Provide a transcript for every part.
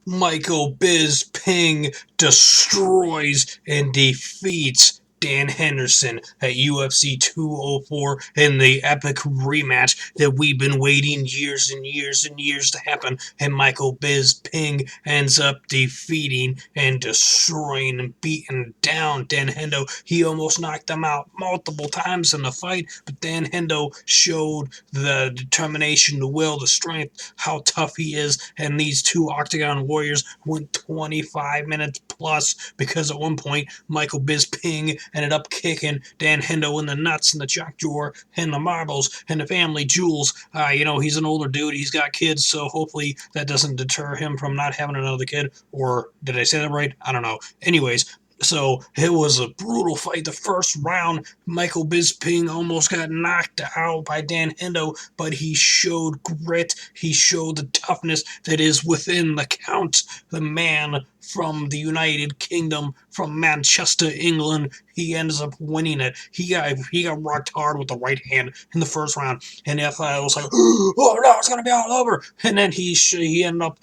Michael Bisping destroys and defeats Dan Henderson at UFC 204 in the epic rematch that we've been waiting years and years and years to happen. And Michael Bisping ends up defeating and destroying and beating down Dan Hendo. He almost knocked him out multiple times in the fight, but Dan Hendo showed the determination, the will, the strength, how tough he is. And these two Octagon Warriors went 25 minutes plus because at one point Michael Bisping ended up kicking Dan Hendo in the nuts and the jack drawer and the marbles and the family jewels. He's an older dude. He's got kids, so hopefully that doesn't deter him from not having another kid. Or did I say that right? I don't know. Anyways, so it was a brutal fight. The first round, Michael Bisping almost got knocked out by Dan Hendo, but he showed grit. He showed the toughness that is within the count. The man from the United Kingdom, from Manchester, England, he ends up winning it. He got rocked hard with the right hand in the first round, and I thought it was like, oh no, it's gonna be all over. And then he ended up,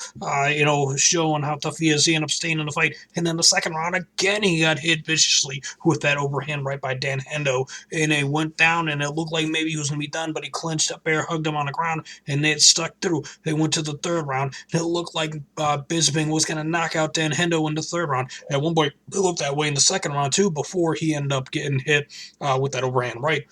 showing how tough he is. He ended up staying in the fight, and then the second round again, he got hit viciously with that overhand right by Dan Hendo, and it went down, and it looked like maybe he was gonna be done, but he clinched up there, hugged him on the ground, and it stuck through. They went to the third round, and it looked like Bisping was gonna knock out Dan Hendo in the third round. At one point, it looked that way in the second round too, before he ended up getting hit with that overhand right.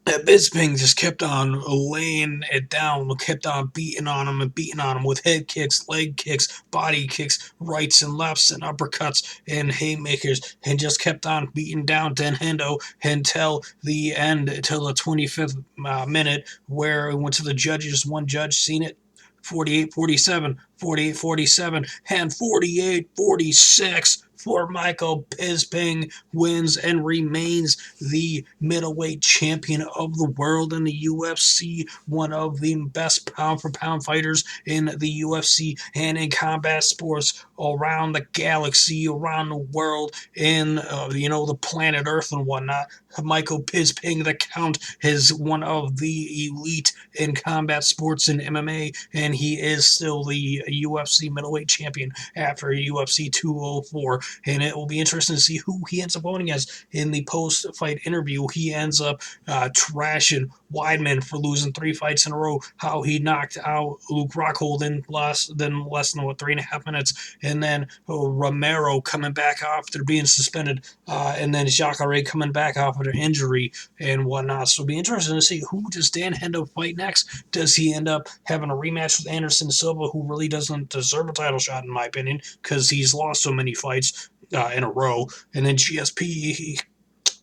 Bisping just kept on laying it down, kept on beating on him and beating on him with head kicks, leg kicks, body kicks, rights and lefts and uppercuts and haymakers, and just kept on beating down Dan Hendo until the end, until the 25th minute, where it went to the judges. One judge seen it 48-47, 48-47, and 48-46 for Michael Bisping wins and remains the middleweight champion of the world in the UFC, one of the best pound-for-pound fighters in the UFC and in combat sports around the galaxy, around the world, in the planet Earth and whatnot. Michael Bisping, the Count, is one of the elite in combat sports and MMA, and he is still the UFC middleweight champion after UFC 204. And it will be interesting to see who he ends up owning as in the post-fight interview. He ends up trashing Weidman for losing 3 fights in a row, how he knocked out Luke Rockhold in less than 3.5 minutes, and then Romero coming back after being suspended, and then Jacare coming back after injury and whatnot. So it'll be interesting to see who does Dan Hendo fight next. Does he end up having a rematch with Anderson Silva, who really doesn't deserve a title shot in my opinion, because he's lost so many fights in a row, and then GSP,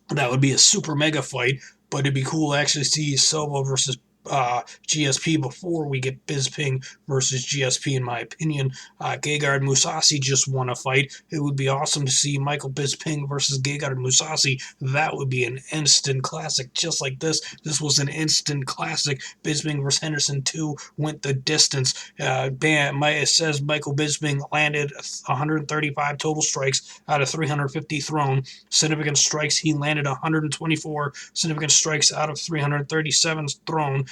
that would be a super mega fight, but it'd be cool to actually see Silva versus GSP before we get Bisping versus GSP, in my opinion. Gegard Mousasi just won a fight. It would be awesome to see Michael Bisping versus Gegard Mousasi. That would be an instant classic, just like this. This was an instant classic. Bisping versus Henderson 2 went the distance. It says Michael Bisping landed 135 total strikes out of 350 thrown. Significant strikes, he landed 124 significant strikes out of 337 thrown.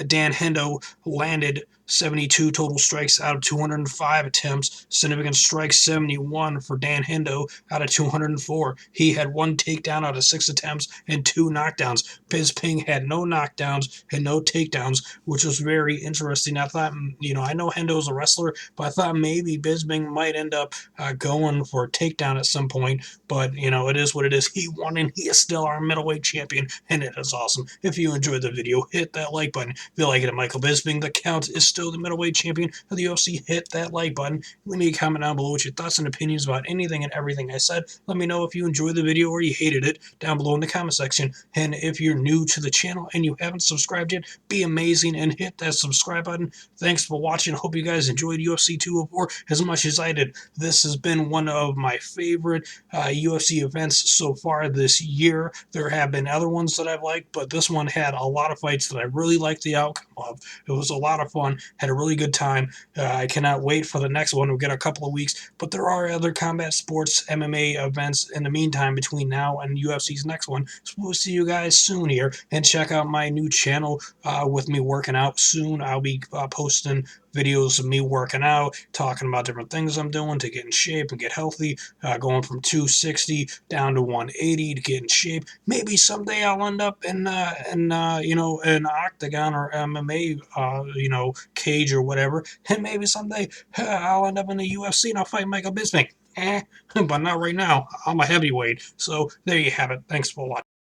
Dan Hendo landed 72 total strikes out of 205 attempts. Significant strikes 71 for Dan Hendo out of 204. He had 1 takedown out of 6 attempts and 2 knockdowns. Bisping had no knockdowns and no takedowns, which was very interesting. I thought, I know Hendo's a wrestler, but I thought maybe Bisping might end up going for a takedown at some point. But, it is what it is. He won, and he is still our middleweight champion, and it is awesome. If you enjoyed the video, hit that like button. If you like it, Michael Bisping, the Count, is still the middleweight champion of the UFC. Hit that like button. Leave me a comment down below with your thoughts and opinions about anything and everything I said. Let me know if you enjoyed the video or you hated it down below in the comment section. And if you're new to the channel and you haven't subscribed yet, be amazing and hit that subscribe button. Thanks for watching. Hope you guys enjoyed UFC 204 as much as I did. This has been one of my favorite UFC events so far this year. There have been other ones that I've liked, but this one had a lot of fights that I really liked the outcome of. It was a lot of fun. Had a really good time. I cannot wait for the next one. We'll get a couple of weeks, but there are other combat sports MMA events in the meantime between now and UFC's next one. So we'll see you guys soon here, and check out my new channel with me working out soon. I'll be posting videos of me working out, talking about different things I'm doing to get in shape and get healthy, going from 260 down to 180 to get in shape. Maybe someday I'll end up in an octagon or MMA cage or whatever, and maybe someday I'll end up in the UFC and I'll fight Michael Bisping. But not right now. I'm a heavyweight. So there you have it. Thanks for watching.